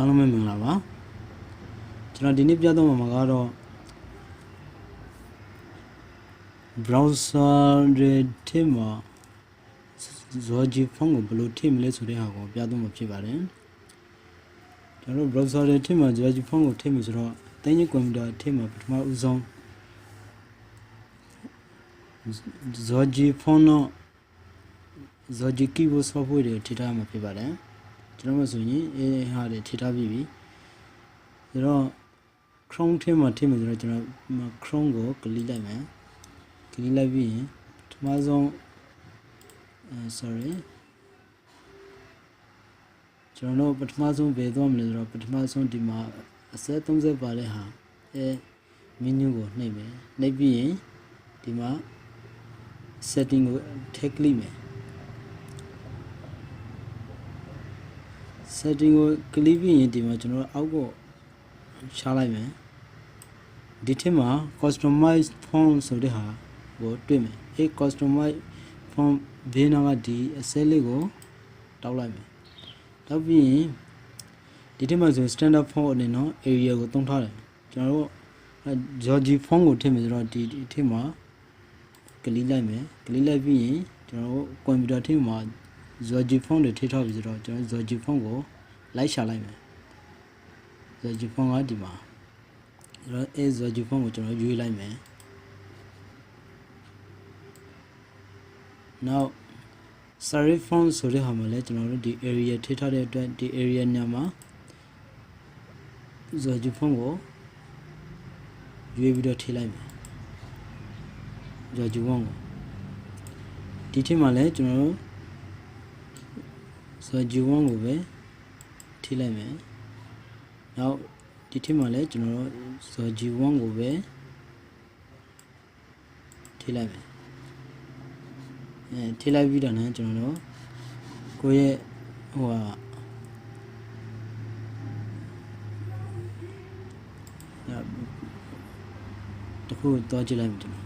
အားလုံးပဲမင်္ဂလာပါကျွန်တော်ဒီနေ့ပြတော့မှာကတော့ browser တွေထဲမှာ Zawgyi font ကိုဘယ်လိုထည့်မလဲဆိုတဲ့ဟာကိုပြတော့မှာဖြစ်ပါတယ်ကျွန်တော် browser တွေထဲမှာ Zawgyi font ကိုထည့်မယ်ဆိုတော့တိုင်းရေးကွန်ပျူတာထဲမှာပထမဦးဆုံး Zawgyi font နဲ့ Zawgyi keyboard software တွေထည့်ထားမှာဖြစ်ပါတယ်ကျွန်တော်မှဆိုရင်ဟာတွေထည့်ထားပြီးပြီဆိုတော့ Chrome ထဲမှာထည့်မယ်ဆိုတော့ကျွန်တော် Chrome ကိုကလစ်လိုက်မယ်ကလစ်လိုက်ပြီးရင်ပထမဆုံးsorry ကျွန်တော်တို့ပထမဆုံးဘယ်သွားမလဲဆိုတော့ပထမဆုံးဒီမှာအစ30ပါတဲ့ဟာmenu ကိုနှိပ်မယ်နှိပ်ပြီးရင်ဒီမှာ setting ကိုထည့်ကလစ်မယ်setting ကိုကလစ်ပြီးရင်ဒီမှာကျွန်တော်အောက်ကိုရှားလိုက်မယ်ဒီထက်မှာ customize font ဆိုတဲ့ဟာကိုတွေ့မယ်customize font ဘေးနားကဒီအစဲလေးကိုတောက်လိုက်မယ်တောက်ပြီးရင်ဒီထက်မှာဆို standard font အနေနဲ့ area ကိုသုံးထားတယ်ကျွန်တော်တို့ Zawgyi font ကိုထည့်မယ်ဆိုတော့ဒီထက်မှာကလစ်လိုက်မယ်ကလစ်လိုက်ပြီးရင်ကျွန်တော်တို့ကွန်ပျူတာထဲမှာ Zawgyi font တွေထည့်ထားပြီဆိုတော့ကျွန်တော် Zawgyi font ကိုလိုက်ရှာလိုက်မယ်Zawgyi font ကဒီမှာZawgyi font ကိုကျွန်တော်ရွေးလိုက်မယ် now serif font ဆိုတဲ့ဟာမှာလည်းကျွန်တော်တို့ဒီ area ထည့်ထားတဲ့အတွက်ဒီ area ညမှာ Zawgyi font ကိုရွေးပြီးတော့ထည့်လိုက်မယ် Zawgyi font ကိုဒီထည့်မှာလည်းကျွန်တော်တို့ Zawgyi font ကိုပဲထည့်လိုက်မယ် nowဒီထည့်မှာလည်းကျွန်တော်တို့ Zawgyi font ကိုပဲထည့်လိုက်မယ်ထည့်လိုက်ပြီးတော့လည်းကျွန်တော်တို့ကိုယ့်ရဲ့တခုတော့ကြည့်လိုက်မယ်ကျွန်တော်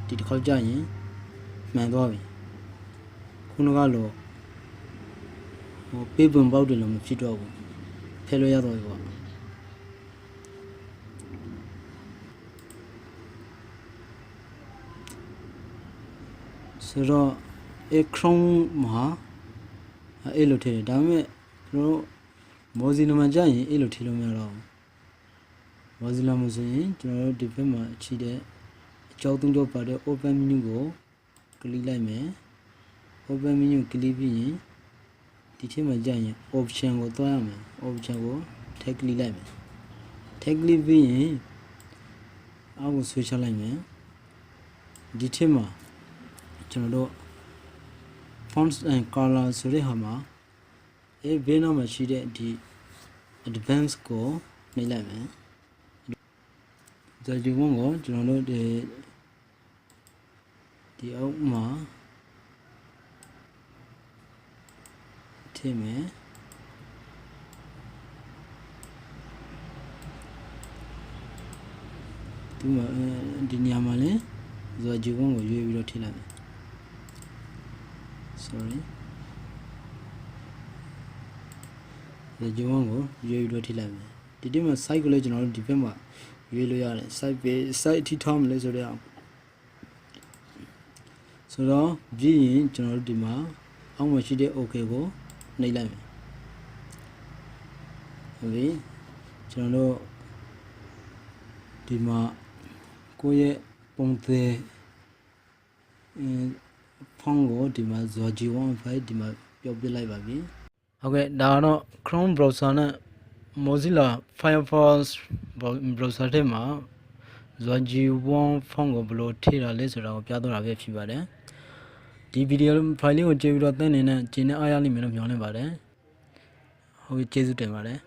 ဒီတစ်ခေါက်ကြာရင်မှန်သွားပြီခုနကတော့ပေးပွန်ပေါက်တယ်လို့မဖြစ်တော့ဘူးဖယ်လို့ရတော့ပြီပေါ့ဆိုတော့Chrome မှာအဲ့လိုထည့်တယ်ဒါပေမဲ့ကျွန်တော် Mozilla မှာကြာရင်အဲ့လိုထည့်လို့မရတော့ဘူး Mozilla မှာဆိုရင်ကျွန်တော်တို့ဒီဘက်မှာရှိတဲ့အကြောင်းသုံးကြောပါတဲ့ open menu ကိုကလစ်လိုက်မယ် open menu ကလစ်ပြီးရင်ဒီထဲမှာကြာရင် option ကိုသွားရမယ် option ကိုထည့်ကလစ်လိုက်မယ်ထည့်ကလစ်ပြီးရင်အောက်ကိုဆွဲချလိုက်မယ်ဒီထဲမှာကျွန်တော်တို့ fonts and color ဆိုတဲ့ဟာမှာဘေးနားမှာရှိတဲ့ဒီ advanced ကိုနှိပ်လိုက်မယ် Zawgyi font ကိုကျွန်တော်တို့ဒီအောက်မှာထည့်မယ်ဒီနေရာမှာလည်း Zawgyi font ကိုရွေးပြီးတော့ထည့်လိုက်မယ် sorry Zawgyi font ကိုရွေးပြီးတော့ထည့်လိုက်မယ်ဒီထဲမှာ site ကိုလည်းကျွန်တော်တို့ဒီဘက်မှာရွေးလို့ရတယ် site အထိထားမလဲဆိုတော့ပြီးရင်ကျွန်တော်တို့ဒီမှာအောက်မှာရှိတဲ့ OK ကိုနှိပ်လိုက်မယ်ဟုတ်ပြီကျွန်တော်တို့ဒီမှာကိုယ့်ရဲ့ပုံသေးfont ကိုဒီမှာ Zawgyi font ဒီမှာပြောပြလိုက်ပါပြီဟုတ်ကဲ့ဒါကတော့ Chrome browser နဲ့ Mozilla Firefox browser ထဲမှာ Zawgyi font ကိုဘယ်လိုထည့်တာလဲဆိုတာကိုပြတော့တာပဲဖြစ်ပါတယ်ဒီဗီဒီယိုဖိုင်လေးကိုကြည့်ပြီးတော့သင်နေတဲ့ကျင်းနဲ့အားရလိမ့်မယ်လို့မျှော်လင့်ပါတယ်ဟုတ်ကဲ့ကျေးဇူးတင်ပါတယ်